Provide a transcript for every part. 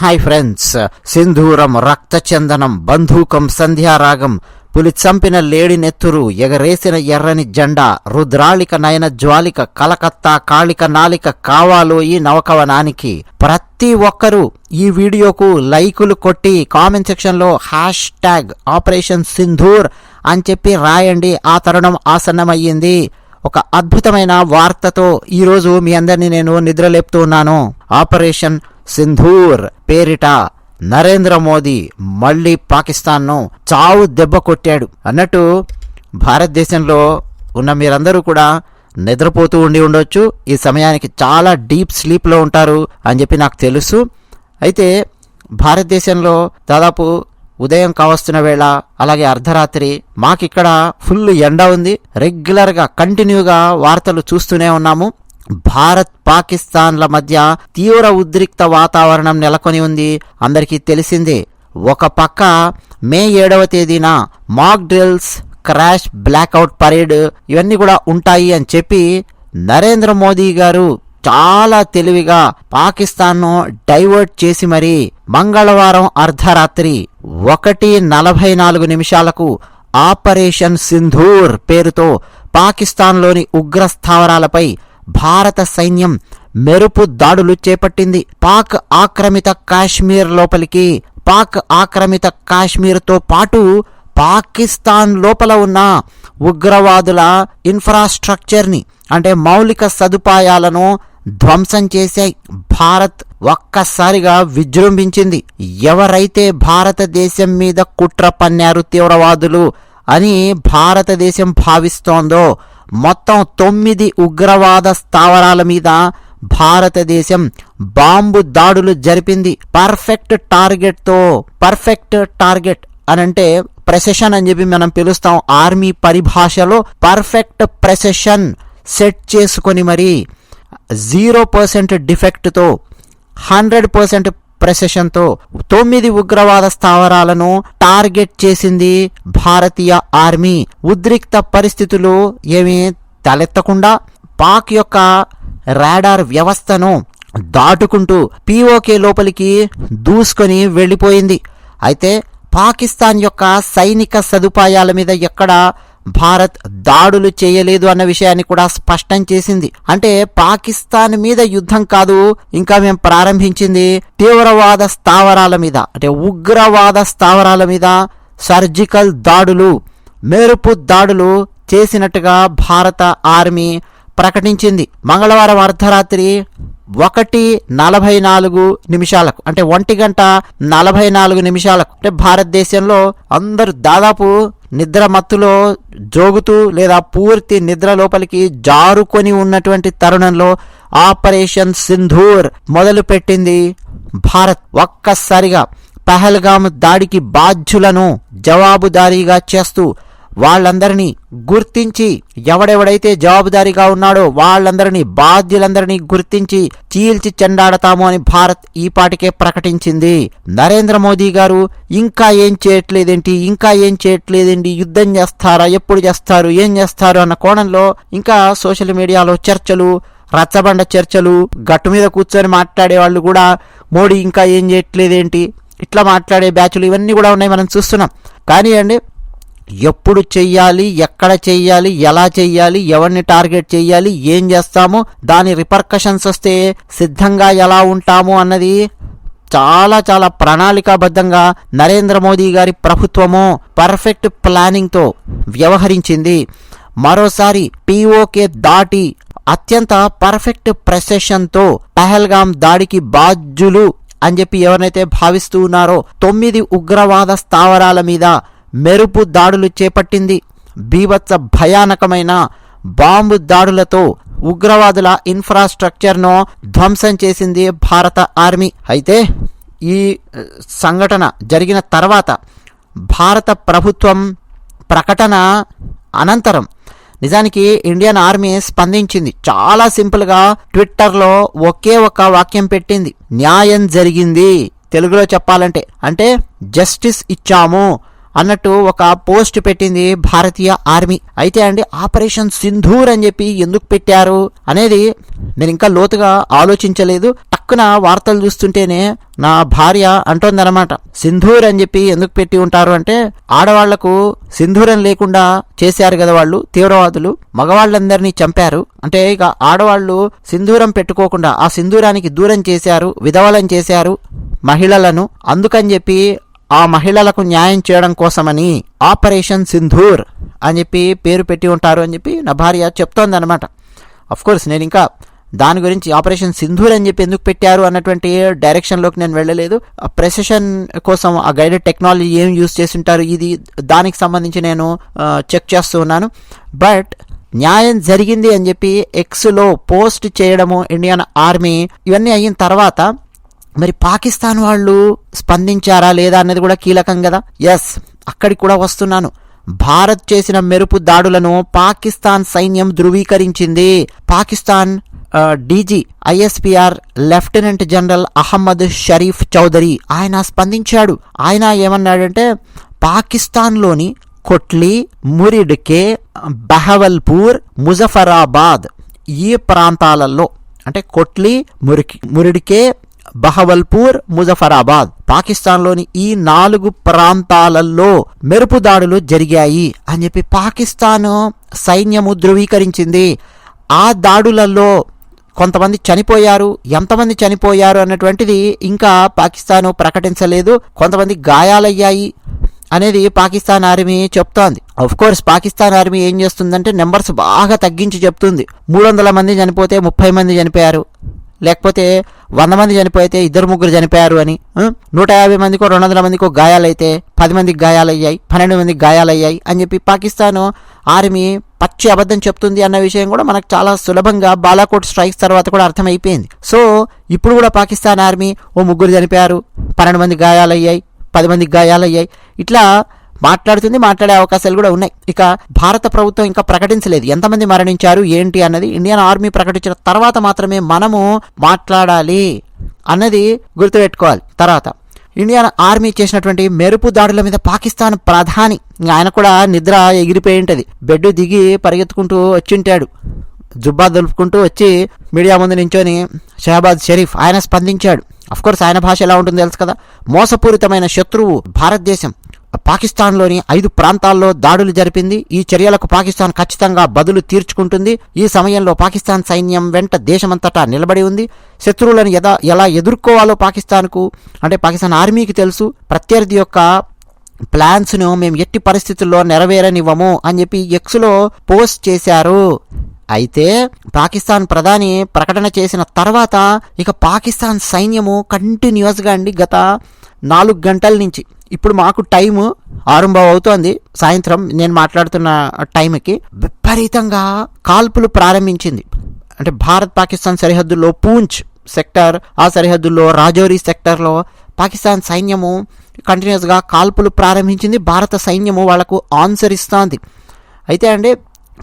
Hi friends, సింధూరం, రక్తచందనం, బంధూకం, సంధ్యారాగం, పులి చంపిన లేడి నెత్తురు, ఎగరేసిన ఎర్రని జెండా, రుద్రాళిక నయన జ్వాలిక, కలకత్తా కాళిక నాలిక కావాలో ఈ నవకవనానికి. ప్రతి ఒక్కరూ ఈ వీడియోకు లైకులు కొట్టి కామెంట్ సెక్షన్ లో #ఆపరేషన్ సింధూర్ అని చెప్పి రాయండి. ఆ తరుణం ఆసన్నమయ్యింది. ఒక అద్భుతమైన వార్తతో ఈరోజు మీ అందరినీ నేను నిద్రలేపుతూ ఉన్నాను. ఆపరేషన్ సింధూర్ పేరిట నరేంద్ర మోదీ మళ్లీ పాకిస్తాన్ను చావు దెబ్బ కొట్టాడు అన్నట్టు భారతదేశంలో ఉన్న మీరందరూ కూడా నిద్రపోతూ ఉండొచ్చు. ఈ సమయానికి చాలా డీప్ స్లీప్లో ఉంటారు అని చెప్పి నాకు తెలుసు. అయితే భారతదేశంలో దాదాపు ఉదయం కావస్తున్న వేళ, అలాగే అర్ధరాత్రి, మాకిక్కడ ఫుల్ ఎండ ఉంది. రెగ్యులర్గా కంటిన్యూగా వార్తలు చూస్తూనే ఉన్నాము. భారత్ పాకిస్తాన్ల మధ్య తీవ్ర ఉద్రిక్త వాతావరణం నెలకొని ఉంది. అందరికీ తెలిసిందే. ఒక పక్క మే 7వ తేదీన మాక్ డ్రిల్స్, క్రాష్, బ్లాక్అవుట్ పరేడ్ ఇవన్నీ కూడా ఉంటాయి అని చెప్పి నరేంద్ర మోదీ గారు చాలా తెలివిగా పాకిస్తాన్ను డైవర్ట్ చేసి మరీ మంగళవారం అర్ధరాత్రి 1:44 ఆపరేషన్ సింధూర్ పేరుతో పాకిస్తాన్లోని ఉగ్రస్థావరాలపై భారత సైన్యం మెరుపు దాడులు చేపట్టింది. పాక్ ఆక్రమిత కాశ్మీర్ లోపలికి, పాక్ ఆక్రమిత కాశ్మీర్తో పాటు పాకిస్తాన్ లోపల ఉన్న ఉగ్రవాదుల ఇన్ఫ్రాస్ట్రక్చర్ని, అంటే మౌలిక సదుపాయాలను ధ్వంసం చేశాయి. భారత్ ఒక్కసారిగా విజృంభించింది. ఎవరైతే భారతదేశం మీద కుట్ర పన్నారు తీవ్రవాదులు అని భారతదేశం భావిస్తోందో, మొత్తం 9 ఉగ్రవాద స్థావరాల మీద భారతదేశం బాంబు దాడులు జరిపింది. పర్ఫెక్ట్ టార్గెట్ అనంటే ప్రెసెషన్ అని చెప్పి మనం పిలుస్తాం. ఆర్మీ పరిభాషలో పర్ఫెక్ట్ ప్రెసెషన్ సెట్ చేసుకొని మరి 0% డిఫెక్ట్తో 100% ప్రెసెషన్తో 9 ఉగ్రవాద స్థావరాలను టార్గెట్ చేసింది భారతీయ ఆర్మీ. ఉద్రిక్త పరిస్థితులు ఏమీ తలెత్తకుండా పాక్ యొక్క రాడార్ వ్యవస్థను దాటుకుంటూ POK లోపలికి దూసుకొని వెళ్ళిపోయింది. అయితే పాకిస్తాన్ యొక్క సైనిక సదుపాయాల మీద ఎక్కడ భారత్ దాడులు చేయలేదు అన్న విషయాన్ని కూడా స్పష్టం చేసింది. అంటే పాకిస్తాన్ మీద యుద్ధం కాదు, ఇంకా మేము ప్రారంభించింది తీవ్రవాద స్థావరాల మీద, అంటే ఉగ్రవాద స్థావరాల మీద సర్జికల్ దాడులు, మెరుపు దాడులు చేసినట్టుగా భారత ఆర్మీ ప్రకటించింది. మంగళవారం అర్ధరాత్రి 1:44 అంటే 1:44 అంటే భారతదేశంలో అందరూ దాదాపు నిద్ర మత్తులో జోగుతూ లేదా పూర్తి నిద్ర లోపలికి జారుకొని ఉన్నటువంటి తరుణంలో ఆపరేషన్ సింధూర్ మొదలు పెట్టింది భారత్. ఒక్కసారిగా పహల్గామ్ దాడికి బాధ్యులను జవాబుదారీగా చేస్తూ వాళ్ళందరినీ గుర్తించి, ఎవడెవడైతే జవాబుదారీగా ఉన్నాడో వాళ్ళందరినీ, బాధ్యులందరినీ గుర్తించి చీల్చి చెండాడతాము అని భారత్ ఈ పాటికే ప్రకటించింది. నరేంద్ర మోదీ గారు ఇంకా ఏం చేయట్లేదేంటి, యుద్ధం చేస్తారా, ఎప్పుడు చేస్తారు, ఏం చేస్తారు అన్న కోణంలో ఇంకా సోషల్ మీడియాలో చర్చలు, రచ్చబండ చర్చలు, గట్టు మీద కూర్చొని మాట్లాడే వాళ్ళు కూడా మోడీ ఇంకా ఏం చేయట్లేదేంటి, ఇట్లా మాట్లాడే బ్యాచ్లు ఇవన్నీ కూడా ఉన్నాయి, మనం చూస్తున్నాం. కానీ అండి, ఎప్పుడు చెయ్యాలి, ఎక్కడ చెయ్యాలి, ఎలా చెయ్యాలి, ఎవరిని టార్గెట్ చెయ్యాలి, ఏం చేస్తాము, దాని రిపర్కషన్స్ వస్తే సిద్ధంగా ఎలా ఉంటాము అన్నది చాలా చాలా ప్రణాళికాబద్ధంగా నరేంద్ర మోదీ గారి ప్రభుత్వము పర్ఫెక్ట్ ప్లానింగ్తో వ్యవహరించింది. మరోసారి POK దాటి అత్యంత పర్ఫెక్ట్ ప్రెసెషన్తో పహల్గామ్ దాడికి బాధ్యులు అని చెప్పి ఎవరినైతే భావిస్తూ ఉన్నారో 9 ఉగ్రవాద స్థావరాల మీద మెరుపు దాడులు చేపట్టింది. బీభత్స భయానకమైన బాంబు దాడులతో ఉగ్రవాదుల ఇన్ఫ్రాస్ట్రక్చర్ను ధ్వంసం చేసింది భారత ఆర్మీ. అయితే ఈ సంఘటన జరిగిన తర్వాత భారత ప్రభుత్వం ప్రకటన అనంతరం నిజానికి ఇండియన్ ఆర్మీ స్పందించింది. చాలా సింపుల్గా ట్విట్టర్లో ఒకే ఒక వాక్యం పెట్టింది, న్యాయం జరిగింది. తెలుగులో చెప్పాలంటే అంటే జస్టిస్ ఇచ్చాము అన్నట్టు ఒక పోస్ట్ పెట్టింది భారతీయ ఆర్మీ. అయితే అండి, ఆపరేషన్ సింధూర్ అని చెప్పి ఎందుకు పెట్టారు అనేది నేను ఇంకా లోతుగా ఆలోచించలేదు. టక్కున వార్తలు చూస్తుంటేనే నా భార్య అంటోందనమాట, సింధూర్ అని చెప్పి ఎందుకు పెట్టి ఉంటారు అంటే ఆడవాళ్లకు సింధూరం లేకుండా చేశారు కదా వాళ్ళు తీవ్రవాదులు, మగవాళ్ళందరినీ చంపారు అంటే ఇక ఆడవాళ్లు సింధూరం పెట్టుకోకుండా ఆ సింధూరానికి దూరం చేశారు, విధవలం చేశారు మహిళలను, అందుకని చెప్పి ఆ మహిళలకు న్యాయం చేయడం కోసమని ఆపరేషన్ సింధూర్ అని చెప్పి పేరు పెట్టి ఉంటారు అని చెప్పి నా భార్య చెప్తోంది అనమాట. అఫ్కోర్స్ నేను ఇంకా దాని గురించి ఆపరేషన్ సింధూర్ అని చెప్పి ఎందుకు పెట్టారు అన్నటువంటి డైరెక్షన్లోకి నేను వెళ్ళలేదు. ప్రెసిషన్ కోసం ఆ గైడెడ్ టెక్నాలజీ ఏం యూజ్ చేసి ఉంటారు ఇది దానికి సంబంధించి నేను చెక్ చేస్తూ ఉన్నాను. బట్ న్యాయం జరిగింది అని చెప్పి ఎక్స్లో పోస్ట్ చేయడము ఇండియన్ ఆర్మీ ఇవన్నీ అయిన తర్వాత మరి పాకిస్తాన్ వాళ్ళు స్పందించారా లేదా అన్నది కూడా కీలకం కదా. ఎస్, అక్కడికి కూడా వస్తున్నాను. భారత్ చేసిన మెరుపు దాడులను పాకిస్తాన్ సైన్యం ధృవీకరించింది. Pakistan DG ISPR lieutenant general Ahmed Sharif Chaudhry ఆయన స్పందించాడు. ఆయన ఏమన్నాడంటే పాకిస్తాన్లోని కొట్లీ, మురిడ్కే, బహవల్పూర్, ముజఫరాబాద్ ఈ ప్రాంతాలలో అంటే కొట్లీ, మురిడ్కే, బహవల్పూర్, ముజఫరాబాద్ పాకిస్తాన్లోని ఈ 4 ప్రాంతాలలో మెరుపు దాడులు జరిగాయి అని చెప్పి పాకిస్తాన్ సైన్యము ధృవీకరించింది. ఆ దాడులలో కొంతమంది చనిపోయారు, ఎంతమంది చనిపోయారు అన్నటువంటిది ఇంకా పాకిస్తాన్ ప్రకటించలేదు. కొంతమంది గాయాలయ్యాయి అనేది పాకిస్తాన్ ఆర్మీ చెప్తోంది. ఆఫ్ కోర్స్ పాకిస్తాన్ ఆర్మీ ఏం చేస్తుందంటే నెంబర్స్ బాగా తగ్గించి చెప్తుంది. 300 మంది చనిపోతే 30 మంది చనిపోయారు, లేకపోతే 100 మంది చనిపోతే 2-3 చనిపోయారు అని, 150 మందికో 200 మందికో గాయాలైతే 10 మందికి గాయాలయ్యాయి, 12 మందికి గాయాలయ్యాయి అని చెప్పి పాకిస్తాన్ ఆర్మీ పచ్చి అబద్ధం చెప్తుంది అన్న విషయం కూడా మనకు చాలా సులభంగా బాలాకోట్ స్ట్రైక్స్ తర్వాత కూడా అర్థమైపోయింది. సో ఇప్పుడు కూడా పాకిస్తాన్ ఆర్మీ 3 చనిపోయారు, 12 మంది గాయాలయ్యాయి, 10 మందికి గాయాలయ్యాయి ఇట్లా మాట్లాడే అవకాశాలు కూడా ఉన్నాయి. ఇక భారత ప్రభుత్వం ఇంకా ప్రకటించలేదు ఎంతమంది మరణించారు ఏంటి అన్నది. ఇండియన్ ఆర్మీ ప్రకటించిన తర్వాత మాత్రమే మనము మాట్లాడాలి అన్నది గుర్తుపెట్టుకోవాలి. తర్వాత ఇండియన్ ఆర్మీ చేసినటువంటి మెరుపు దాడుల మీద పాకిస్తాన్ ప్రధాని ఆయన కూడా నిద్ర ఎగిరిపోయి ఉంటుంది, బెడ్ దిగి పరిగెత్తుకుంటూ వచ్చింటాడు, జుబ్బా దులుపుకుంటూ వచ్చి మీడియా ముందు నించొని షహబాజ్ షరీఫ్ ఆయన స్పందించాడు. అఫ్కోర్స్ ఆయన భాష ఎలా ఉంటుందో తెలుసు కదా. మోసపూరితమైన శత్రువు భారతదేశం పాకిస్తాన్లోని 5 ప్రాంతాల్లో దాడులు జరిపింది. ఈ చర్యలకు పాకిస్తాన్ ఖచ్చితంగా బదులు తీర్చుకుంటుంది. ఈ సమయంలో పాకిస్తాన్ సైన్యం వెంట దేశమంతటా నిలబడి ఉంది. శత్రువులను ఎలా ఎదుర్కోవాలో పాకిస్తాన్కు అంటే పాకిస్తాన్ ఆర్మీకి తెలుసు. ప్రత్యర్థి యొక్క ప్లాన్స్ను మేము ఎట్టి పరిస్థితుల్లో నెరవేరనివ్వము అని చెప్పి ఎక్స్లో పోస్ట్ చేశారు. అయితే పాకిస్తాన్ ప్రధాని ప్రకటన చేసిన తర్వాత ఇక పాకిస్తాన్ సైన్యము కంటిన్యూస్గా గత 4 గంటల నుంచి ఇప్పుడు మాకు టైము 6:15 అవుతోంది సాయంత్రం నేను మాట్లాడుతున్న టైంకి విపరీతంగా కాల్పులు ప్రారంభించింది. అంటే భారత్ పాకిస్తాన్ సరిహద్దుల్లో పూంచ్ సెక్టర్, ఆ సరిహద్దుల్లో రాజౌరీ సెక్టర్లో పాకిస్తాన్ సైన్యము కంటిన్యూస్గా కాల్పులు ప్రారంభించింది. భారత సైన్యము వాళ్లకు ఆన్సర్ ఇస్తోంది. అయితే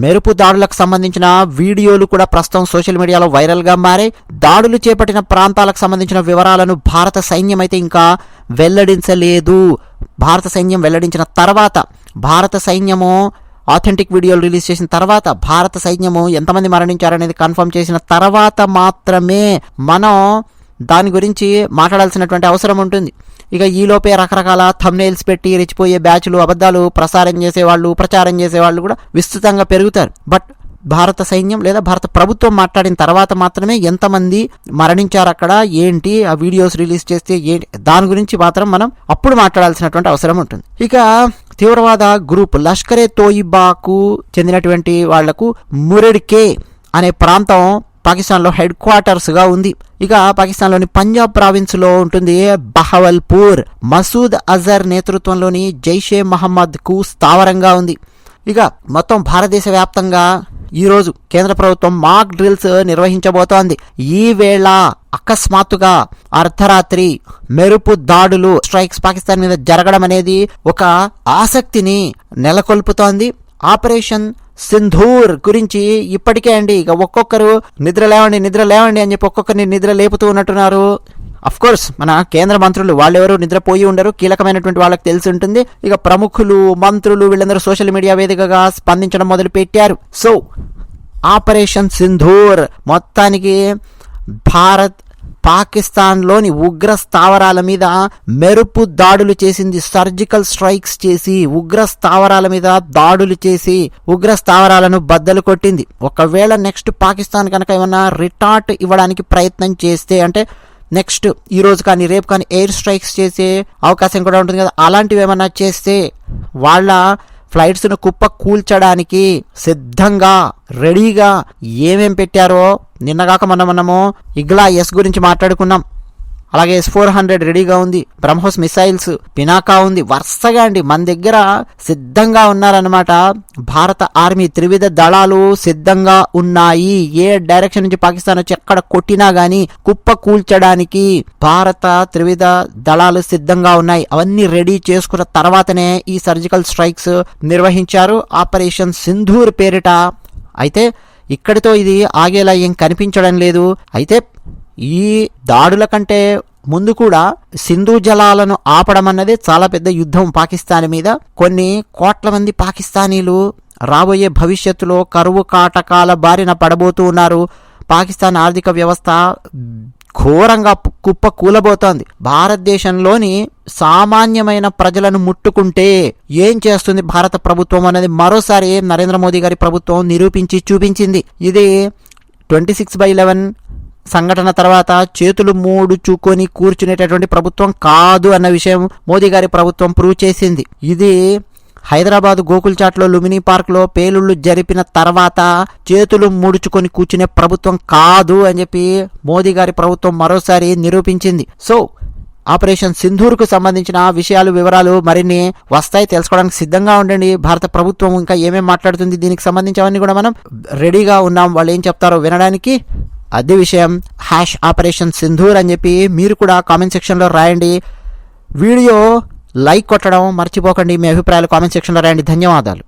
మెరుపు దాడులకు సంబంధించిన వీడియోలు కూడా ప్రస్తుతం సోషల్ మీడియాలో వైరల్గా మారాయి. దాడులు చేపట్టిన ప్రాంతాలకు సంబంధించిన వివరాలను భారత సైన్యం అయితే ఇంకా వెల్లడించలేదు. భారత సైన్యం వెల్లడించిన తర్వాత భారత సైన్యము ఆథెంటిక్ వీడియోలు రిలీజ్ చేసిన తర్వాత భారత సైన్యము ఎంతమంది మరణించారనేది కన్ఫర్మ్ చేసిన తర్వాత మాత్రమే మనం దాని గురించి మాట్లాడాల్సినటువంటి అవసరం ఉంటుంది. ఇక ఈలోపే రకరకాల థంబ్నెయిల్స్ పెట్టి రెచ్చిపోయే బ్యాచ్లు, అబద్ధాలు ప్రచారం చేసేవాళ్ళు కూడా విస్తృతంగా పెరుగుతారు. బట్ భారత సైన్యం లేదా భారత ప్రభుత్వం మాట్లాడిన తర్వాత మాత్రమే ఎంతమంది మరణించారు అక్కడ ఏంటి, ఆ వీడియోస్ రిలీజ్ చేస్తే ఏంటి, దాని గురించి మాత్రం మనం అప్పుడు మాట్లాడాల్సినటువంటి అవసరం ఉంటుంది. ఇక తీవ్రవాద గ్రూప్ లష్కరే తోయిబాకు చెందినటువంటి వాళ్లకు మురిడ్కే అనే ప్రాంతం పాకిస్తాన్లో హెడ్ క్వార్టర్స్గా ఉంది. ఇక పాకిస్తాన్లోని పంజాబ్ ప్రావిన్స్లో ఉంటుంది బహవల్పూర్. మసూద్ అజర్ నేతృత్వంలోని జైషే మహమ్మద్కు స్థావరంగా ఉంది. ఇక మొత్తం భారతదేశ వ్యాప్తంగా ఈరోజు కేంద్ర ప్రభుత్వం మాక్ డ్రిల్స్ నిర్వహించబోతోంది. ఈ వేళ అకస్మాత్తుగా అర్ధరాత్రి మెరుపు దాడులు స్ట్రైక్స్ పాకిస్తాన్ మీద జరగడం అనేది ఒక ఆసక్తిని నెలకొల్పుతోంది. ఆపరేషన్ సింధూర్ గురించి ఇప్పటికే ఇక ఒక్కొక్కరు నిద్ర లేవండి అని చెప్పి ఒక్కొక్కరిని నిద్ర లేపుతూ ఉన్నట్టున్నారు. అఫ్ కోర్స్ మన కేంద్ర మంత్రులు వాళ్ళెవరూ నిద్రపోయి ఉండరు, కీలకమైనటువంటి వాళ్ళకి తెలిసి ఉంటుంది. ఇక ప్రముఖులు, మంత్రులు వీళ్ళందరూ సోషల్ మీడియా వేదికగా స్పందించడం మొదలు పెట్టారు. సో ఆపరేషన్ సింధూర్ మొత్తానికి భారత్ పాకిస్తాన్లోని ఉగ్ర స్థావరాల మీద మెరుపు దాడులు చేసింది. సర్జికల్ స్ట్రైక్స్ చేసి ఉగ్ర స్థావరాల మీద దాడులు చేసి ఉగ్ర స్థావరాలను బద్దలు కొట్టింది. ఒకవేళ నెక్స్ట్ పాకిస్తాన్ కనుక ఏమన్నా రిటార్ట్ ఇవ్వడానికి ప్రయత్నం చేస్తే, అంటే నెక్స్ట్ ఈ రోజు కానీ రేపు కానీ ఎయిర్ స్ట్రైక్స్ చేసే అవకాశం కూడా ఉంటుంది కదా, అలాంటివి ఏమన్నా చేస్తే వాళ్ళ ఫ్లైట్స్ను కుప్ప కూల్చడానికి సిద్ధంగా రెడీగా ఏమేం పెట్టారో నిన్నగాక మనము ఇగ్లా-ఎస్ గురించి మాట్లాడుకున్నాం. అలాగే S-400 రెడీగా ఉంది, బ్రహ్మోస్ మిసైల్స్, పినాకా ఉంది, వరుసగా అండి మన దగ్గర సిద్ధంగా ఉన్నారన్నమాట. భారత ఆర్మీ త్రివిధ దళాలు సిద్ధంగా ఉన్నాయి. ఏ డైరెక్షన్ నుంచి పాకిస్తాన్ వచ్చి ఎక్కడ కొట్టినా గానీ కుప్ప కూల్చడానికి భారత త్రివిధ దళాలు సిద్ధంగా ఉన్నాయి. అవన్నీ రెడీ చేసుకున్న తర్వాతనే ఈ సర్జికల్ స్ట్రైక్స్ నిర్వహించారు ఆపరేషన్ సింధూర్ పేరిట. అయితే ఇక్కడితో ఇది ఆగేలా ఏం కనిపించడం లేదు. అయితే ఈ దాడుల కంటే ముందు కూడా సింధు జలాలను ఆపడం అన్నది చాలా పెద్ద యుద్ధం పాకిస్తాన్ మీద. కొన్ని కోట్ల మంది పాకిస్తానీలు రాబోయే భవిష్యత్తులో కరువు కాటకాల బారిన పడబోతూ ఉన్నారు. పాకిస్తాన్ ఆర్థిక వ్యవస్థ ఘోరంగా కుప్ప కూలబోతోంది. భారతదేశంలోని సామాన్యమైన ప్రజలను ముట్టుకుంటే ఏం చేస్తుంది భారత ప్రభుత్వం అనేది మరోసారి నరేంద్ర మోదీ గారి ప్రభుత్వం నిరూపించి చూపించింది. ఇది 26/11 సంఘటన తర్వాత చేతులు మూడుచుకొని కూర్చునేటటువంటి ప్రభుత్వం కాదు అన్న విషయం మోదీ గారి ప్రభుత్వం ప్రూవ్ చేసింది. ఇది హైదరాబాద్ గోకుల్ చాట్లో లుమినీ పార్క్లో పేలుళ్లు జరిపిన తర్వాత చేతులు ముడుచుకొని కూర్చునే ప్రభుత్వం కాదు అని చెప్పి మోదీ గారి ప్రభుత్వం మరోసారి నిరూపించింది. సో ఆపరేషన్ సింధూర్కు సంబంధించిన విషయాలు వివరాలు మరిన్ని వస్తాయి, తెలుసుకోవడానికి సిద్ధంగా ఉండండి. భారత ప్రభుత్వం ఇంకా ఏమేమి మాట్లాడుతుంది దీనికి సంబంధించి అవన్నీ కూడా మనం రెడీగా ఉన్నాం. వాళ్ళు ఏం చెప్తారో వినడానికి. అదే విషయం #ఆపరేషన్ సింధూర్ అని చెప్పి మీరు కూడా కామెంట్ సెక్షన్లో రాయండి. వీడియో లైక్ కొట్టడం మర్చిపోకండి. మీ అభిప్రాయాలు కామెంట్ సెక్షన్లో రాయండి. ధన్యవాదాలు.